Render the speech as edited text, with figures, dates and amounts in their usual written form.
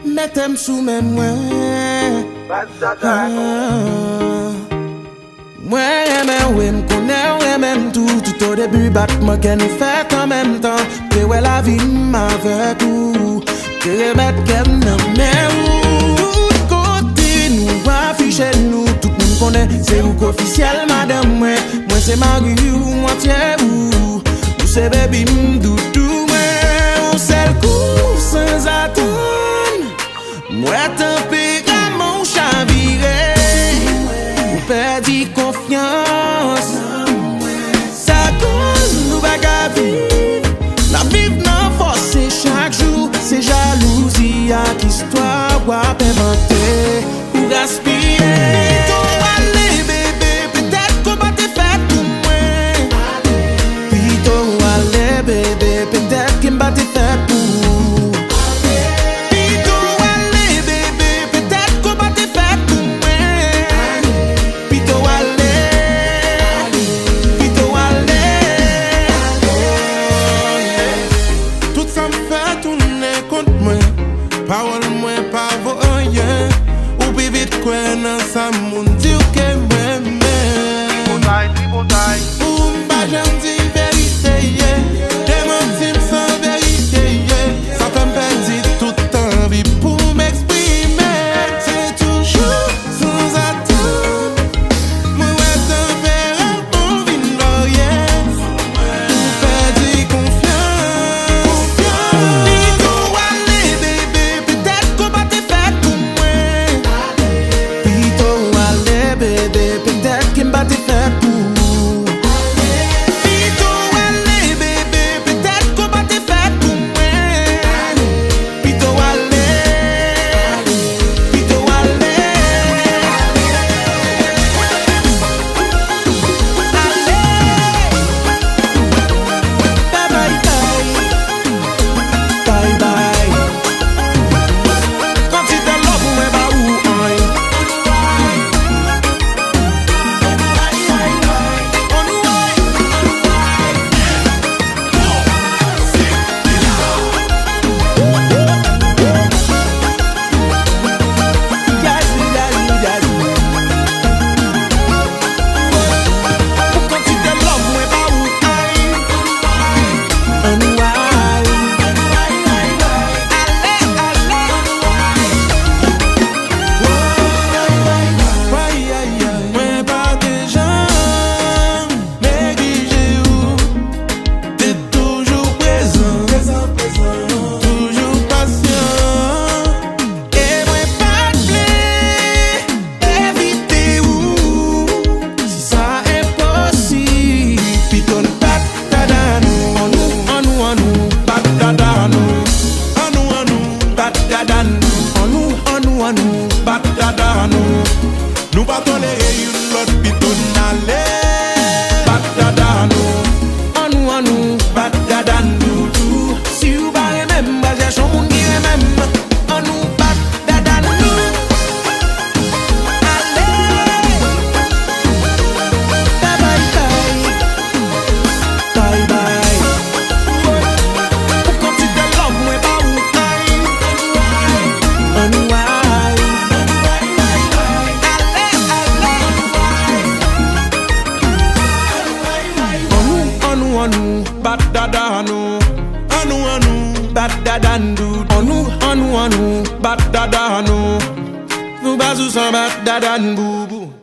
Mettez-moi sous mes mains. Moi, ouais, m'connais, même tout au début, battement qu'elle nous fait en même temps. Que ouais, la vie m'avait tout. Que remettre qu'elle n'a où. Côté nous, afficher nous, tout le monde connaît. C'est vous qu'officiel, madame, moi c'est Marie ou moitié ou. Vous c'est baby m'doudou, moi, on sait le coup sans attendre. Moi, tempérament chaviré. Perdu confiance, ça cause nous bagarre vivre. La vie n'a forcé chaque jour. C'est jalousie à l'histoire ou à inventer ou gaspiller. Plutôt aller bébé, peut-être qu'on va te faire pour moi. Plutôt aller bébé, peut-être qu'on va te faire pour moi. Parole moins pas vaut rien. Ou plus vite quoi dans sa moun dire que moi ou m'ba j'en dis vérité des mentimes sans vérité ça fait perdre tout envie pour m'exprimer. C'est toujours sans attendre. Moi tempérament vin glorieux ou perdre confiance. Peut-être qu'il m'a fait pour. Plutôt aller bébé, peut-être qu'on va te faire pour moi. Plutôt aller, plutôt aller. Bye bye bye, bye bye. Quand tu te love ou même pas où nous pas tolérer une autre pitonne aller. Batadano, on nous, batadano tout. Si vous parlez même, bah j'ai son monde qui est même. On nous batadano. Allez, bye bye bye, bye bye. Quand tu te love, moi pas où aïe. On nous aïe. Anu, batadano, anu, batadandu, anu, batadano, nous basous sans batadan boubou.